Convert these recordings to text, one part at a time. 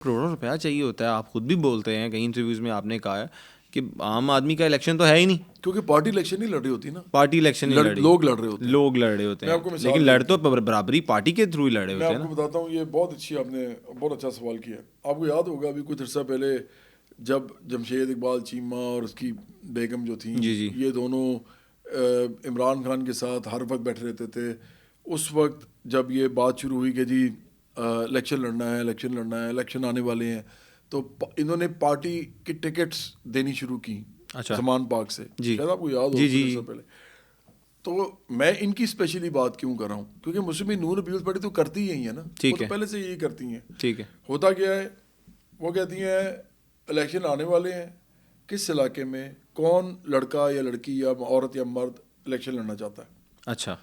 کروڑوں روپیہ چاہیے ہوتا ہے. آپ خود بھی بولتے ہیں کئی انٹرویوز میں، آپ نے کہا ہے کہ عام آدمی کا الیکشن تو ہے ہی نہیں، کیونکہ پارٹی الیکشن نہیں لڑ رہی ہوتی نا، پارٹی الیکشن نہیں لڑی، لوگ لڑ رہے ہوتے ہیں. لوگ لڑ رہے ہوتے ہیں، لیکن لڑ تو برابری پارٹی کے تھرو ہی لڑے میں ہوتے ہیں آپ نا. کو بتاتا ہوں، یہ بہت اچھی آپ نے بہت اچھا سوال کیا. آپ کو یاد ہوگا ابھی کچھ عرصہ پہلے جب جمشید اقبال چیمہ اور اس کی بیگم جو تھیں، جی جی یہ دونوں عمران خان کے ساتھ ہر وقت بیٹھے رہتے تھے. اس وقت جب یہ بات شروع ہوئی کہ جی الیکشن لڑنا ہے، الیکشن لڑنا ہے، الیکشن آنے والے ہیں، تو انہوں نے پارٹی کی ٹکٹس دینی شروع کی اچھا زمان پاک سے. جی شاید آپ کو یاد ہو جی کچھ جی عرصہ پہلے. تو میں ان کی اسپیشلی بات کیوں کر رہا ہوں، کیونکہ مسلم نون پیپلز پارٹی تو کرتی ہی ہے نا، وہ ٹھیک تو ہے پہلے سے یہی کرتی ہیں. ٹھیک ہے ہوتا کیا ہے، وہ کہتی ہیں الیکشن آنے والے ہیں، کس علاقے میں کون لڑکا یا لڑکی یا عورت یا مرد الیکشن لڑنا چاہتا ہے، اچھا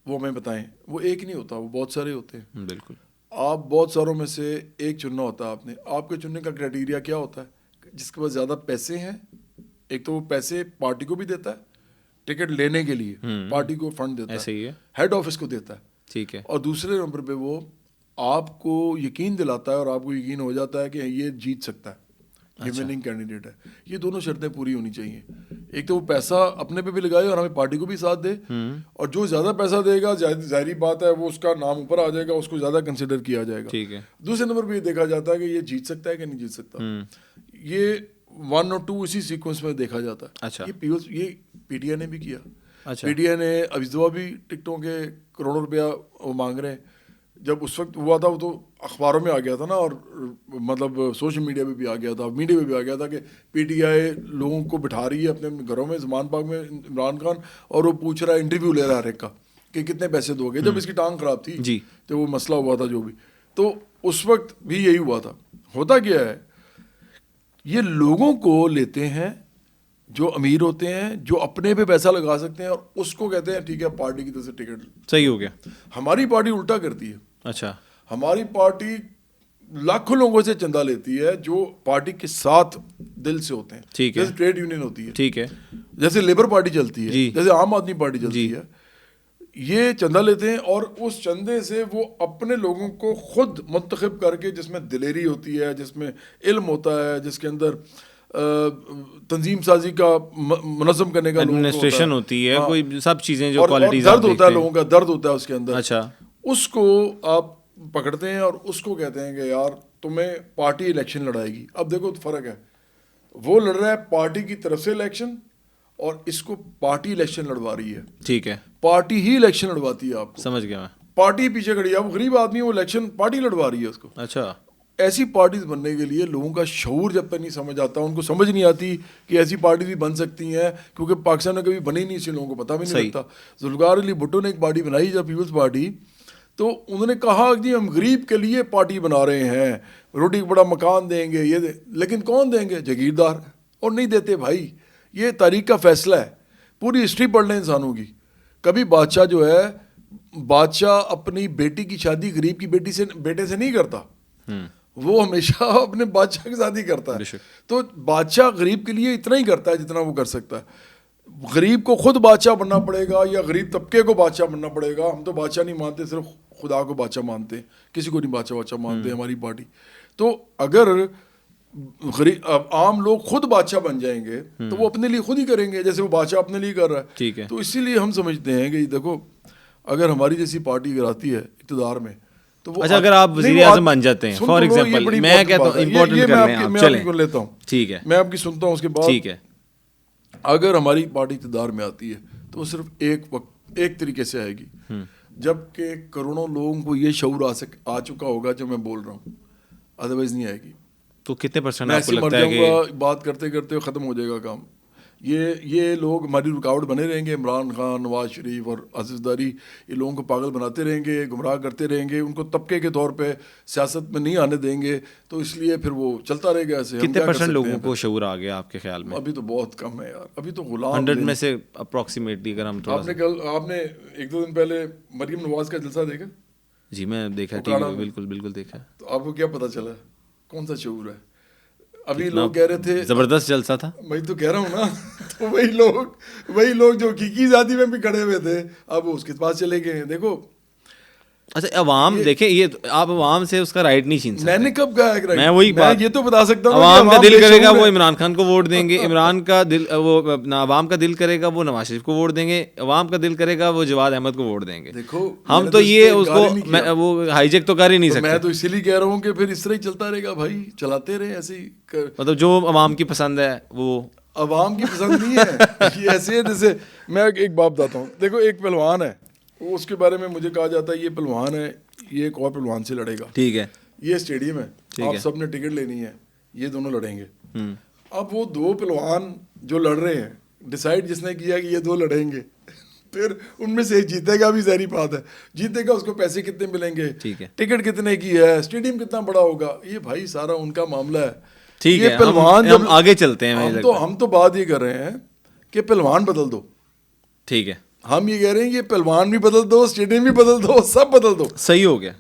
وہ ہمیں بتائیں. وہ ایک نہیں ہوتا، وہ بہت سارے ہوتے ہیں. بالکل آپ بہت ساروں میں سے ایک چننا ہوتا ہے. آپ نے، آپ کے چننے کا کرائٹیریا کیا ہوتا ہے؟ جس کے پاس زیادہ پیسے ہیں، ایک تو وہ پیسے پارٹی کو بھی دیتا ہے ٹکٹ لینے کے لیے، پارٹی کو فنڈ دیتا ایسے ہی ہے، ہے ہیڈ آفس کو دیتا ہے. ٹھیک ہے اور دوسرے نمبر پہ وہ آپ کو یقین دلاتا ہے، اور آپ کو یقین ہو جاتا ہے کہ یہ جیت سکتا ہے، یہ وننگ کینڈیڈیٹ ہے. یہ دونوں شرطیں پوری ہونی چاہیے. ایک تو وہ پیسہ اپنے پہ بھی لگائے اور ہمیں پارٹی کو بھی ساتھ دے، اور جو زیادہ پیسہ دے گا ظاہری بات ہے وہ اس کا نام اوپر آ جائے گا، اس کو زیادہ کنسیڈر کیا جائے گا. ٹھیک ہے دوسرے نمبر پہ یہ دیکھا جاتا ہے کہ یہ جیت سکتا ہے کہ نہیں جیت سکتا. یہ 1 اور 2 اسی سیکوینس میں دیکھا جاتا ہے. اچھا یہ پی ٹی آئی نے بھی کیا. اچھا پی ٹی آئی نے ابھی بھی ٹکٹوں کے کروڑوں روپیہ وہ مانگ رہے ہیں. جب اس وقت ہوا تھا وہ تو اخباروں میں آ گیا تھا نا، اور مطلب سوشل میڈیا پہ بھی آ گیا تھا، میڈیا پہ بھی آ گیا تھا کہ پی ٹی آئی لوگوں کو بٹھا رہی ہے اپنے گھروں میں زمان پاک میں عمران خان، اور وہ پوچھ رہا ہے، انٹرویو لے رہا ہے ہر ایک کا کہ کتنے پیسے دو گے. جب اس کی ٹانگ خراب تھی، جی تو وہ مسئلہ ہوا تھا جو بھی، تو اس وقت بھی یہی ہوا تھا. ہوتا کیا ہے، یہ لوگوں کو لیتے ہیں جو امیر ہوتے ہیں، جو اپنے پہ پیسہ لگا سکتے ہیں، اور اس کو کہتے ہیں ٹھیک ہے پارٹی کی طرف سے ٹکٹ. صحیح ہو گیا. ہماری پارٹی الٹا کرتی ہے. اچھا ہماری پارٹی لاکھوں لوگوں سے چندہ لیتی ہے جو پارٹی کے ساتھ دل سے ہوتے ہیں. ٹھیک ہے جیسے ٹریڈ یونین ہوتی ہے، ٹھیک ہے جیسے لیبر پارٹی چلتی ہے، جی جیسے عام آدمی پارٹی جی چلتی ہے. یہ چندہ لیتے ہیں اور اس چندے سے وہ اپنے لوگوں کو خود منتخب کر کے، جس میں دلیری ہوتی ہے، جس میں علم ہوتا ہے، جس کے اندر تنظیم سازی کا منظم کرنے کا لوگوں کو ایڈمنسٹریشن ہوتی ہے، کوئی سب چیزیں جو اور کوالٹیز درد آپ ہوتا ہے دیکھتے ہیں. لوگوں کا، درد ہوتا ہے اس کے اندر. اچھا اس کو آپ پکڑتے ہیں اور اس کو کہتے ہیں کہ یار تمہیں پارٹی الیکشن لڑائے گی. اب دیکھو فرق ہے، وہ لڑ رہا ہے پارٹی کی طرف سے الیکشن، اور اس کو پارٹی الیکشن لڑوا رہی ہے. ٹھیک ہے پارٹی ہی الیکشن لڑواتی ہے آپ کو، سمجھ گیا میں. پارٹی پیچھے کھڑی ہے. اب غریب آدمی وہ الیکشن پارٹی لڑوا رہی ہے اس کو. اچھا ایسی پارٹیز بننے کے لیے لوگوں کا شعور جب تک نہیں سمجھ آتا، ان کو سمجھ نہیں آتی کہ ایسی پارٹیز بھی بن سکتی ہیں، کیونکہ پاکستان میں کبھی بنی نہیں، اس لوگوں کو پتہ بھی نہیں لگتا. ذوالفقار علی بھٹو نے ایک پارٹی بنائی جب پیپلز پارٹی، تو انہوں نے کہا کہ ہم غریب کے لیے پارٹی بنا رہے ہیں، روٹی کا بڑا مکان دیں گے، یہ لیکن کون دیں گے؟ جاگیردار. اور نہیں دیتے بھائی. یہ تاریخ کا فیصلہ ہے، پوری ہسٹری پڑھ لیں انسانوں کی. کبھی بادشاہ جو ہے، بادشاہ اپنی بیٹی کی شادی غریب کی بیٹی سے بیٹے سے نہیں کرتا، وہ ہمیشہ اپنے بادشاہ کے ساتھ ہی کرتا ہے. تو بادشاہ غریب کے لیے اتنا ہی کرتا ہے جتنا وہ کر سکتا ہے. غریب کو خود بادشاہ بننا پڑے گا یا غریب طبقے کو بادشاہ بننا پڑے گا. ہم تو بادشاہ نہیں مانتے، صرف خدا کو بادشاہ مانتے ہیں، کسی کو نہیں بادشاہ مانتے ہماری پارٹی. تو اگر عام لوگ خود بادشاہ بن جائیں گے تو وہ اپنے لیے خود ہی کریں گے، جیسے وہ بادشاہ اپنے لیے کر رہا ہے. ٹھیک ہے تو اسی لیے ہم سمجھتے ہیں کہ دیکھو، اگر ہماری جیسی پارٹی اگر آتی ہے اقتدار میں، تو وہ اچھا اگر آپ وزیر اعظم بن جاتے ہیں فار ایگزامپل، میں کہتا ہوں امپورٹنٹ کر لیں آپ، چلیں لیتا ہوں، ٹھیک ہے میں آپ کی سنتا ہوں. اس کے بعد ٹھیک ہے اگر ہماری پارٹی اقتدار میں آتی ہے تو وہ صرف ایک طریقے سے آئے گی، جب کہ کروڑوں لوگوں کو یہ شعور آ چکا ہوگا جو میں بول رہا ہوں، ادروائز نہیں آئے گی. تو کتنے پرسنٹ میں آپ کو ایسے مر لگتا ہے جاؤں کہ گا، بات کرتے کرتے ختم ہو جائے گا کام. یہ لوگ ہماری رکاوٹ بنے رہیں گے. عمران خان، نواز شریف اور عزیز داری یہ لوگوں کو پاگل بناتے رہیں گے، گمراہ کرتے رہیں گے، ان کو طبقے کے طور پہ سیاست میں نہیں آنے دیں گے. تو اس لیے پھر وہ چلتا رہے گا ایسے. کتنے پرسنٹ لوگوں کو شعور آ گیا آپ کے خیال میں؟ ابھی تو بہت کم ہے یار. ابھی تو غلام 100 میں سے اپروکسیمیٹلی اگر ہم تھوڑا سا. آپ نے 1-2 دن پہلے مریم نواز کا جلسہ دیکھا؟ جی میں دیکھا ٹی وی پہ، بالکل بالکل دیکھا. تو آپ کو کیا پتہ چلا کون سا شعور ہے؟ ابھی لوگ کہہ رہے تھے زبردست جلسہ تھا. میں تو کہہ رہا ہوں نا. تو وہی لوگ جو حقیقی ذاتی میں بھی کھڑے ہوئے تھے اب اس کے پاس چلے گئے ہیں. دیکھو اچھا عوام دیکھیں یہ آپ عوام سے اس کا رائٹ نہیں چھین سکتے. میں نے کب کہا ہے میں وہی بات یہ تو بتا سکتا ہوں عوام کا دل کرے گا وہ عمران خان کو ووٹ دیں گے, عمران کا دل وہ عوام کا دل کرے گا وہ نواز شریف کو ووٹ دیں گے, عوام کا دل کرے گا وہ جواد احمد کو ووٹ دیں گے. دیکھو ہم تو یہ اس کو وہ ہائی جیک تو کر ہی نہیں سکتے. میں تو اسی لیے کہہ رہا ہوں کہ پھر اس طرح ہی چلتا رہے گا بھائی, چلاتے رہے ایسے ہی. مطلب جو عوام کی پسند ہے وہ عوام کی پسند نہیں ہے, یہ ایسے ہے جیسے میں ایک بات بتاتا ہوں. دیکھو ایک پہلوان ہے, اس کے بارے میں مجھے کہا جاتا ہے یہ پہلوان ہے, یہ ایک اور پہلوان سے لڑے گا. ٹھیک ہے, یہ اسٹیڈیم ہے, آپ سب نے ٹکٹ لینی ہے, یہ دونوں لڑیں گے. اب وہ دو پہلوان جو لڑ رہے ہیں, ڈیسائیڈ جس نے کیا کہ یہ دو لڑیں گے, پھر ان میں سے ایک جیتے گا بھی ظاہری بات ہے, جیتے گا اس کو پیسے کتنے ملیں گے, ٹکٹ کتنے کی ہے, اسٹیڈیم کتنا بڑا ہوگا, یہ بھائی سارا ان کا معاملہ ہے. ٹھیک ہے, پہلوان ہم آگے چلتے ہیں. ہم تو بات یہ کر رہے ہیں کہ پہلوان بدل دو. ٹھیک ہے, ہم یہ کہہ رہے ہیں کہ پہلوان بھی بدل دو, اسٹیڈیم بھی بدل دو, سب بدل دو. صحیح ہو گیا.